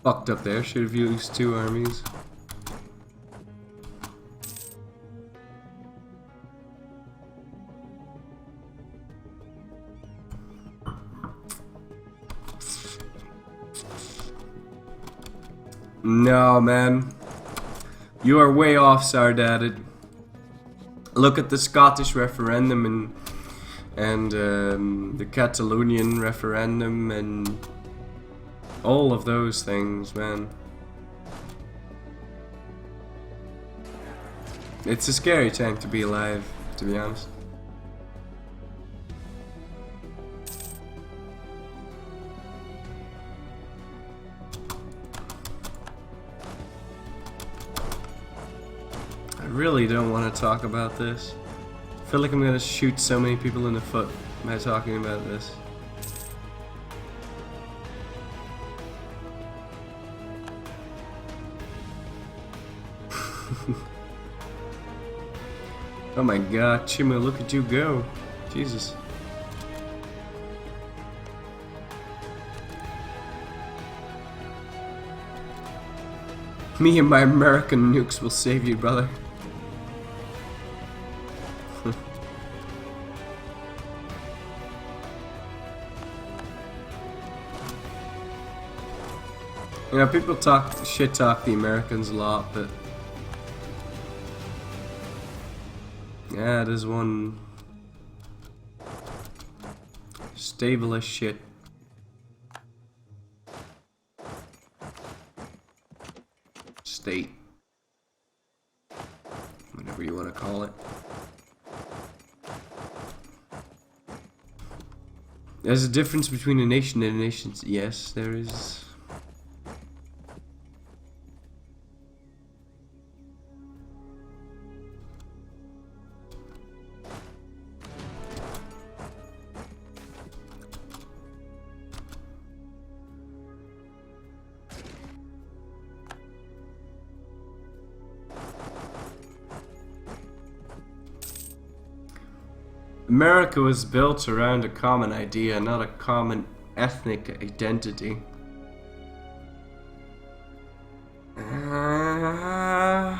Fucked up there, should have used 2 armies. No, man. You are way off, Sardadid. Look at the Scottish referendum and the Catalonian referendum and all of those things, man. It's a scary time to be alive, to be honest. I really don't want to talk about this. I feel like I'm gonna shoot so many people in the foot by talking about this. Oh my god, Chima, look at you go. Jesus. Me and my American nukes will save you, brother. You know, people shit talk the Americans a lot, but yeah, there's one stable as shit. State. Whatever you want to call it. There's a difference between a nation and a nation. Yes, there is. America was built around a common idea, not a common ethnic identity. I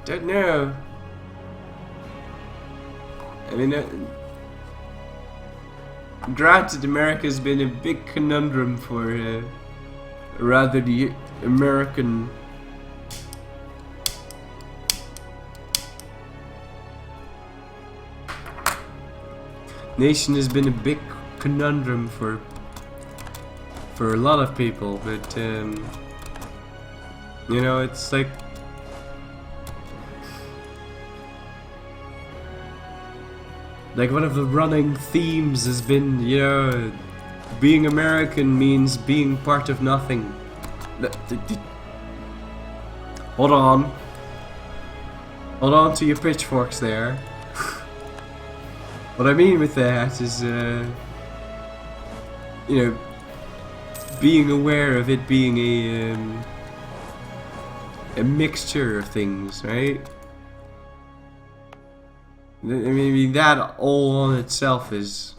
don't know. I mean, granted, America's been a big conundrum for rather the American nation has been a big conundrum for a lot of people, but you know, it's like one of the running themes has been, you know, being American means being part of nothing. Hold on to your pitchforks there. What I mean with that is, you know, being aware of it being a mixture of things, right? I mean, that all on itself is...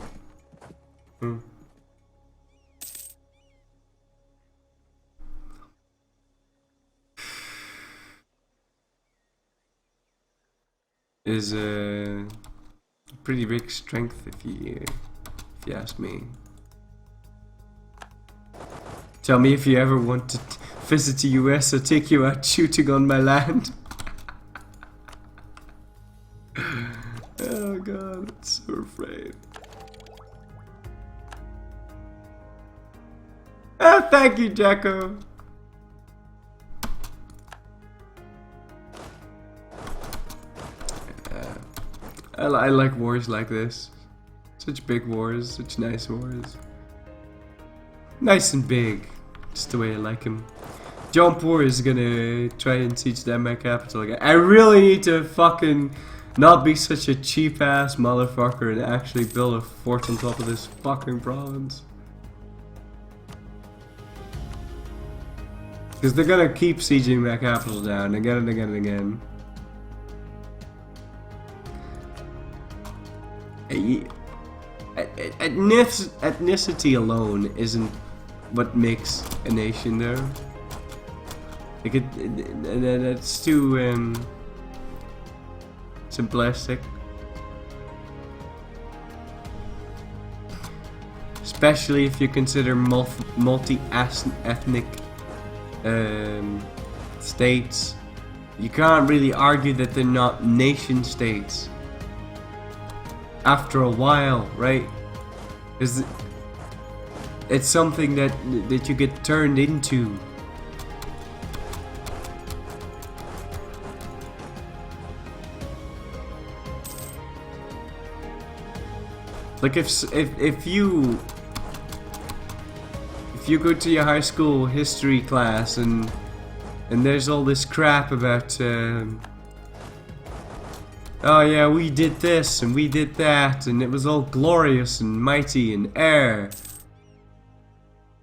is a pretty big strength, if you ask me. Tell me if you ever want to visit the US, I'll take you out shooting on my land. Oh god, I'm so afraid. Ah, thank you, Jacko. I like wars like this. Such big wars, such nice wars. Nice and big, just the way I like him. John Poor is gonna try and teach them my capital again. I really need to fucking not be such a cheap ass motherfucker and actually build a fort on top of this fucking province. Because they're gonna keep sieging my capital down again and again and again. ethnicity alone isn't what makes a nation, though. Like that's too simplistic. Especially if you consider multi-ethnic states. You can't really argue that they're not nation states. After a while, right? Because it's something that you get turned into. Like if you go to your high school history class and there's all this crap about oh yeah, we did this and we did that and it was all glorious and mighty and air,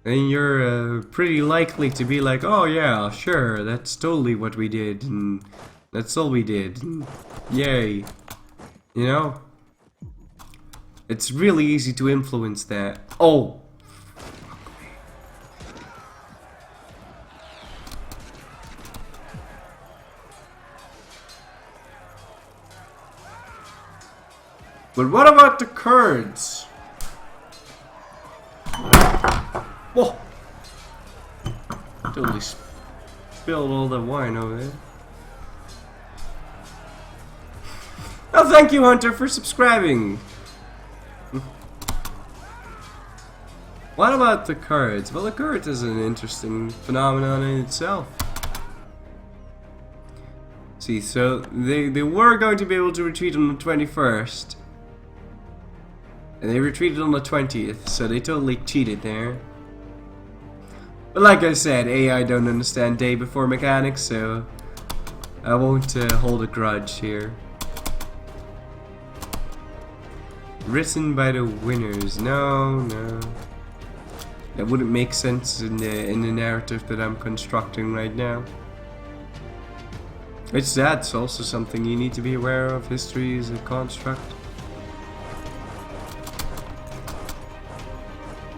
then you're pretty likely to be like, oh yeah, sure, that's totally what we did and that's all we did and yay, you know? It's really easy to influence that. Oh! But what about the Kurds? Whoa! Totally spilled all the wine over there. Oh, thank you, Hunter, for subscribing! What about the Kurds? Well, the Kurds is an interesting phenomenon in itself. See, so they were going to be able to retreat on the 21st. And they retreated on the 20th, so they totally cheated there. But like I said, AI don't understand day before mechanics, so I won't hold a grudge here. Written by the winners. No. That wouldn't make sense in the narrative that I'm constructing right now. That's also something you need to be aware of. History is a construct.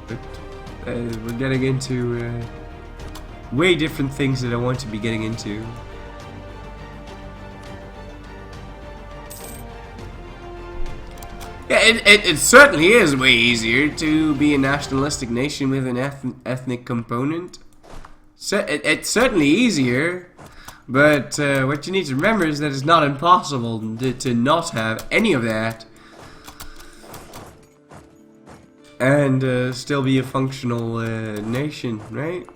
But we're getting into way different things that I want to be getting into. Yeah, it certainly is way easier to be a nationalistic nation with an ethnic component. It's certainly easier, but what you need to remember is that it's not impossible to not have any of that and still be a functional nation, right?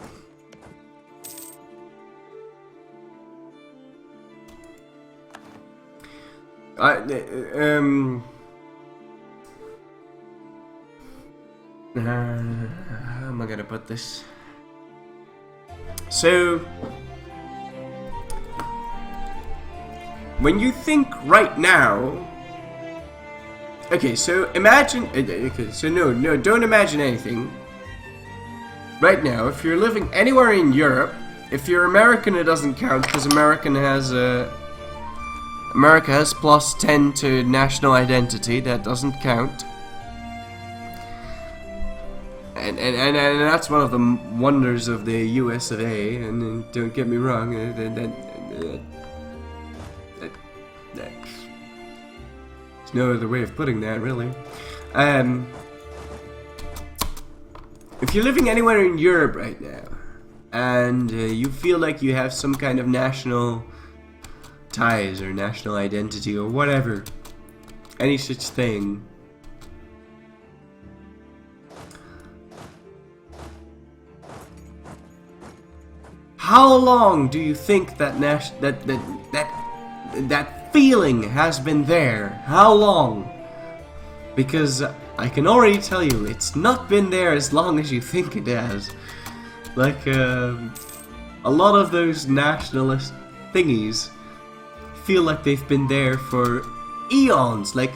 How am I gonna put this? So, when you think right now, okay, so imagine, okay, so no, don't imagine anything. Right now, if you're living anywhere in Europe, if you're American, it doesn't count because America has +10 to national identity. That doesn't count. And that's one of the wonders of the US of A. And don't get me wrong, there's no other way of putting that, really. If you're living anywhere in Europe right now, and you feel like you have some kind of national ties or national identity or whatever, any such thing, how long do you think that that feeling has been there? How long? Because I can already tell you, it's not been there as long as you think it has. Like, a lot of those nationalist thingies feel like they've been there for eons. Like,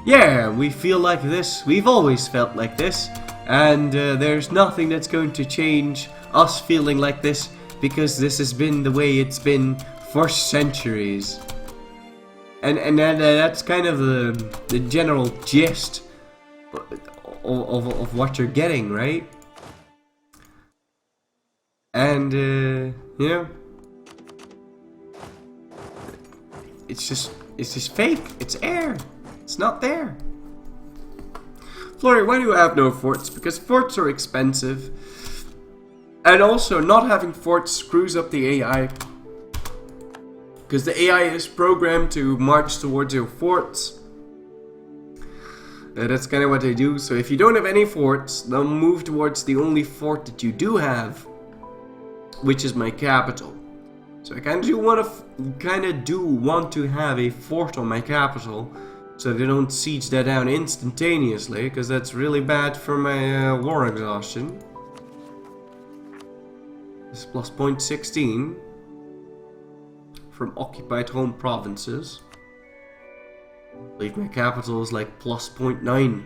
yeah, we feel like this, we've always felt like this, and there's nothing that's going to change us feeling like this, because this has been the way it's been for centuries. And that's kind of the general gist of what you're getting, right? And you know, it's just fake. It's air. It's not there. Florry, why do you have no forts? Because forts are expensive. And also, not having forts screws up the AI. Because the AI is programmed to march towards your forts. That's kind of what they do. So if you don't have any forts, they'll move towards the only fort that you do have, which is my capital. So I kind of do want to have a fort on my capital, so they don't siege that down instantaneously, because that's really bad for my war exhaustion. This is plus 0.16 from occupied home provinces. I believe my capital is like plus 0.9.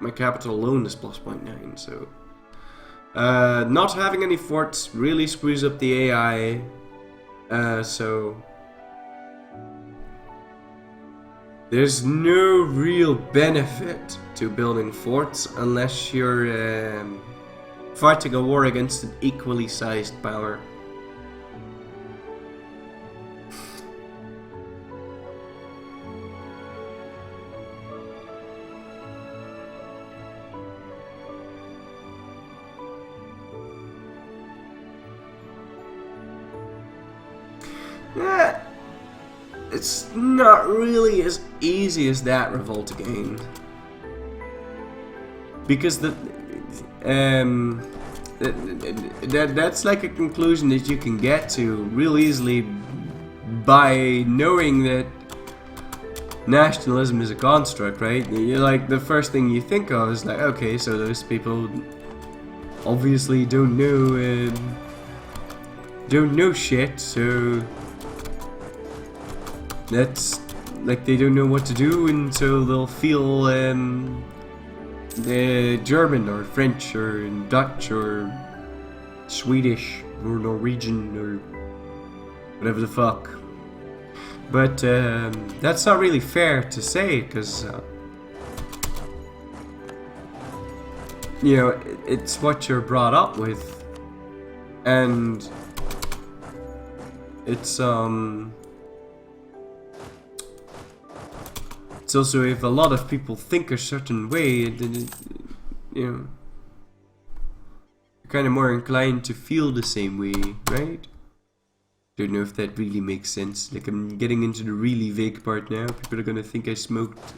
My capital alone is plus 0.9, so not having any forts really screws up the AI. So there's no real benefit to building forts unless you're fighting a war against an equally sized power. It's not really as easy as that revolt again, because that's like a conclusion that you can get to real easily by knowing that nationalism is a construct, right? You're like, the first thing you think of is like, okay, so those people obviously don't know shit, so that's like, they don't know what to do, and so they'll feel German or French or Dutch or Swedish or Norwegian or whatever the fuck. But that's not really fair to say, because you know, it's what you're brought up with, and it's also, if a lot of people think a certain way, you know, you're kind of more inclined to feel the same way, right? Don't know if that really makes sense. Like, I'm getting into the really vague part now. People are gonna think I smoked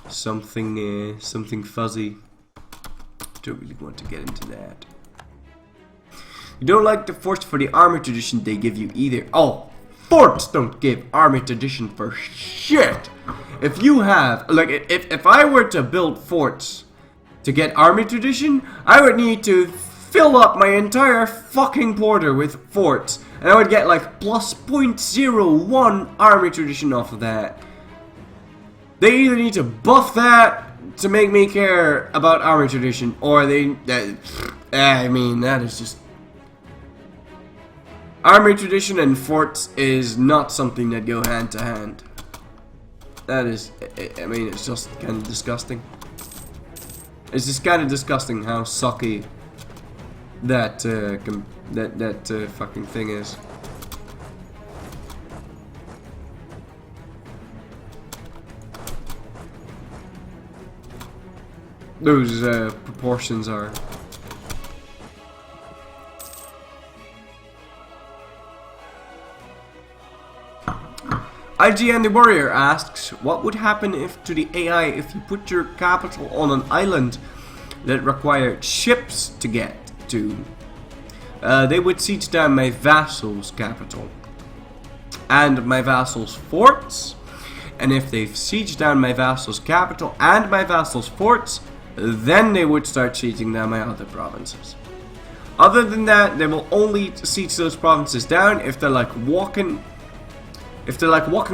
something, something fuzzy. Don't really want to get into that. You don't like the forts for the armor tradition they give you either. Oh, forts don't give armor tradition for shit. If you have, like, if I were to build forts to get army tradition, I would need to fill up my entire fucking border with forts, and I would get like plus 0.01 army tradition off of that. They either need to buff that to make me care about army tradition, or I mean, that is just, army tradition and forts is not something that go hand to hand. That is, I mean, it's just kind of disgusting. It's just kind of disgusting how sucky that fucking thing is. Those proportions are. IGN the Warrior asks, what would happen to the AI if you put your capital on an island that required ships to get to? They would siege down my vassal's capital and my vassal's forts, and if they've sieged down my vassal's capital and my vassal's forts, then they would start sieging down my other provinces. Other than that, they will only siege those provinces down if they're like walking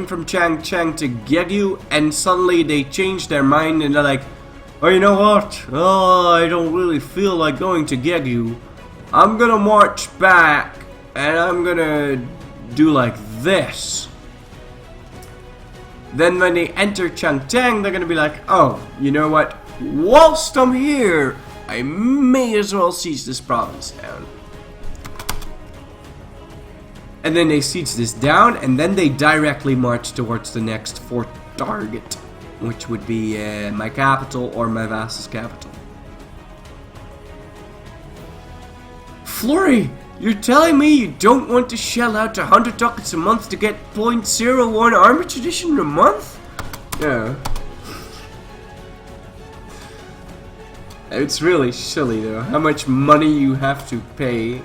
from Chang to Gyeongju, and suddenly they change their mind and they're like, oh, you know what? Oh, I don't really feel like going to Gyeongju. I'm gonna march back and I'm gonna do like this. then when they enter Changcheng, they're gonna be like, oh, you know what? Whilst I'm here, I may as well siege this province down. And then they siege this down, and then they directly march towards the next fort target, which would be my capital or my vassal's capital. Flurry, you're telling me you don't want to shell out 100 ducats a month to get 0.01 army tradition a month? Yeah. It's really silly though, how much money you have to pay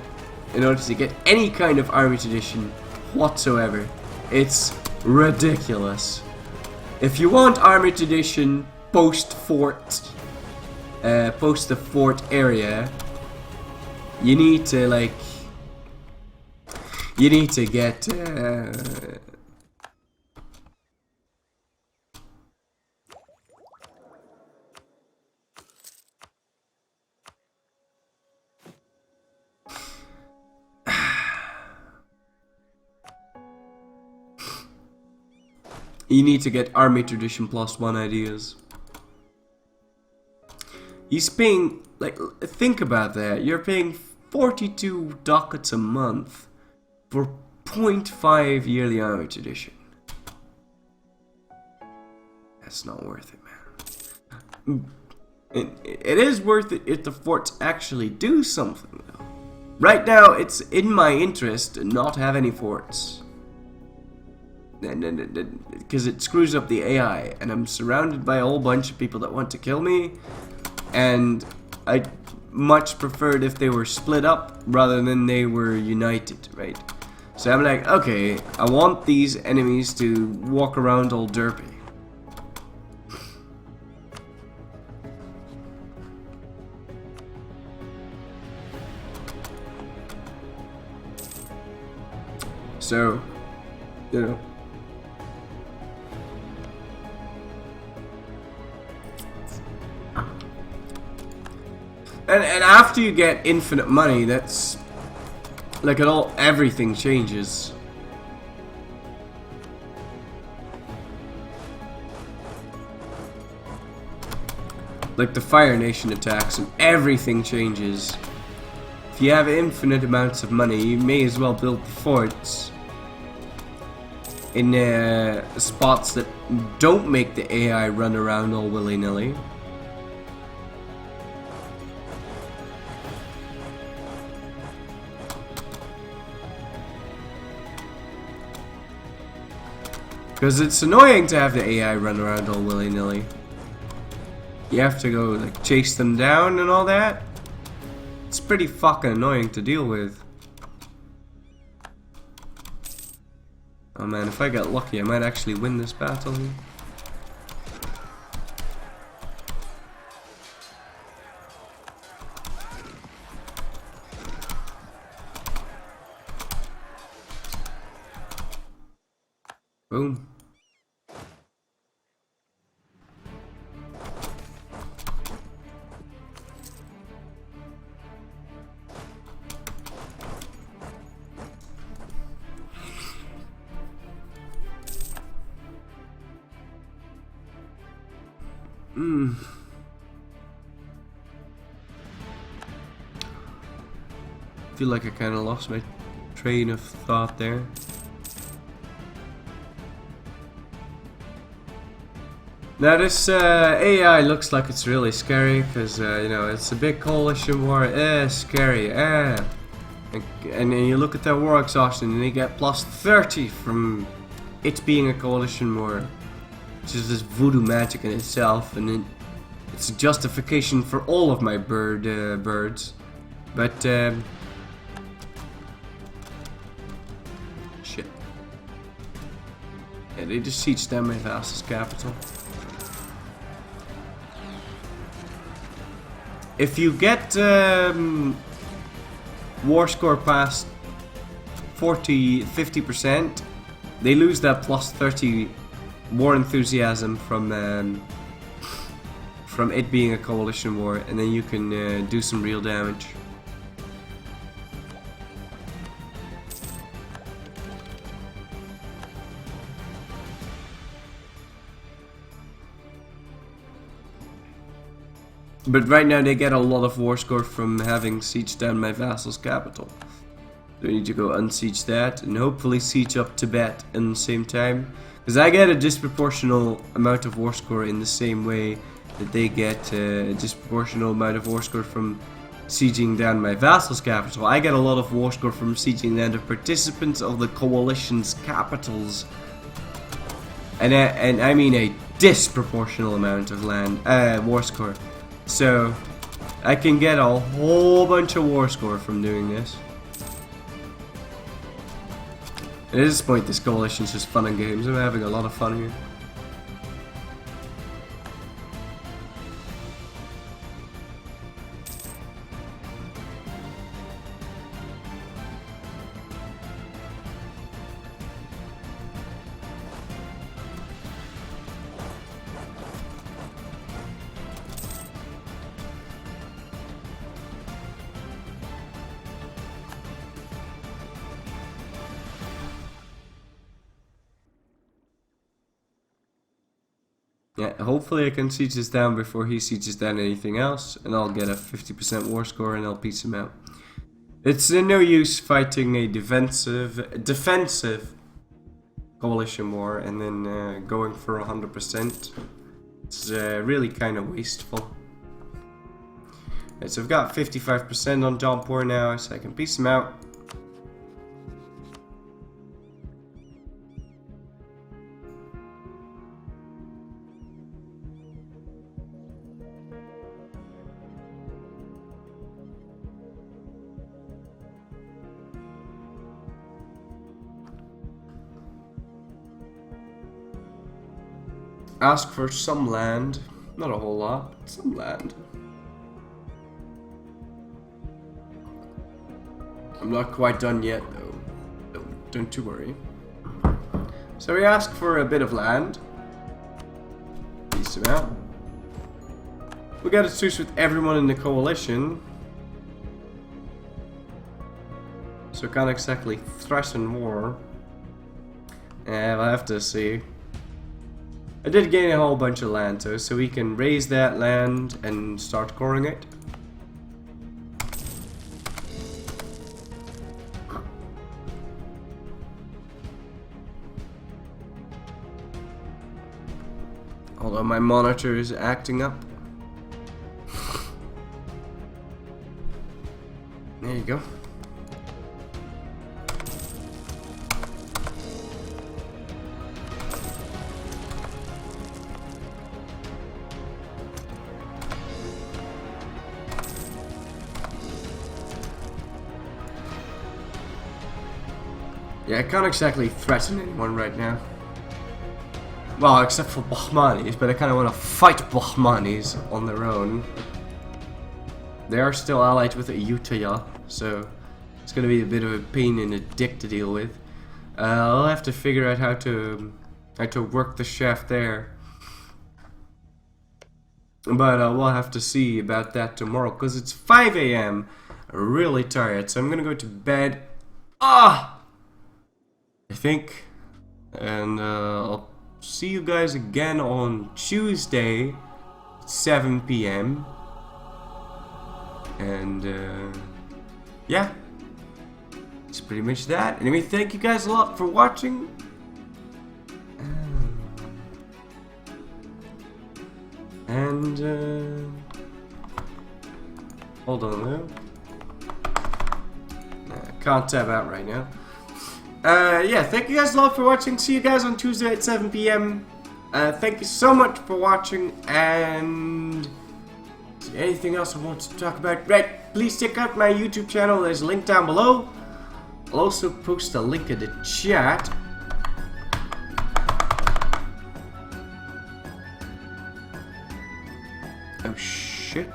in order to get any kind of army tradition whatsoever. It's ridiculous. If you want army tradition post the fort area, you need to like, you need to get you need to get army tradition +1 ideas. He's paying, like, think about that. You're paying 42 ducats a month for 0.5 yearly army tradition. That's not worth it, man. It is worth it if the forts actually do something, though. Right now, it's in my interest to not have any forts. Because it screws up the AI, and I'm surrounded by a whole bunch of people that want to kill me, and I'd much preferred if they were split up rather than they were united, right? So I'm like, okay, I want these enemies to walk around all derpy. So, you know. And after you get infinite money, that's like everything changes. Like the Fire Nation attacks and everything changes. If you have infinite amounts of money, you may as well build forts in spots that don't make the AI run around all willy-nilly. Because it's annoying to have the AI run around all willy-nilly. You have to go like chase them down and all that. It's pretty fucking annoying to deal with. Oh man, if I get lucky I might actually win this battle. Boom. Feel like I kind of lost my train of thought there. Now this AI looks like it's really scary because you know, it's a big coalition war. Scary. And then you look at that war exhaustion and you get +30 from it being a coalition war, which is this voodoo magic in itself, and it's a justification for all of my birds. But shit. Yeah, they just sieged down my vassal's capital. If you get war score past 50%, they lose that +30 war enthusiasm from it being a coalition war, and then you can do some real damage. But right now they get a lot of war score from having sieged down my vassal's capital. So I need to go unsiege that and hopefully siege up Tibet in the same time. Because I get a disproportional amount of war score in the same way that they get a disproportional amount of war score from sieging down my vassal's capital. I get a lot of war score from sieging down the participants of the coalition's capitals. And I mean a disproportional amount of war score. So I can get a whole bunch of war score from doing this. At this point, this coalition's just fun and games. I'm having a lot of fun here. Yeah, hopefully I can siege this down before he sieges down anything else, and I'll get a 50% war score and I'll peace him out. It's no use fighting a defensive coalition war and then going for 100%. It's really kind of wasteful. Right, so I've got 55% on Jaunpur now, so I can peace him out. Ask for some land, not a whole lot, but some land. I'm not quite done yet though, don't you worry. So we ask for a bit of land. Peace him out. We got a truce with everyone in the coalition. So can't exactly threaten war. We'll have to see. I did gain a whole bunch of land though, so we can raise that land and start coring it. Although my monitor is acting up. There you go. Yeah, I can't exactly threaten anyone right now. Well, except for Bahmanis, but I kind of want to fight Bahmanis on their own. They are still allied with Ayutthaya, so it's going to be a bit of a pain in the dick to deal with. I'll have to figure out how to work the shaft there. But we'll have to see about that tomorrow, because it's 5 AM. I'm really tired, so I'm going to go to bed. I think. And I'll see you guys again on Tuesday, 7 PM. And yeah, it's pretty much that. Anyway, thank you guys a lot for watching. And hold on though. Can't tab out right now. Yeah, thank you guys a lot for watching. See you guys on Tuesday at 7 PM. Thank you so much for watching, and is there anything else I want to talk about? Right, please check out my YouTube channel. There's a link down below. I'll also post a link in the chat. Oh shit.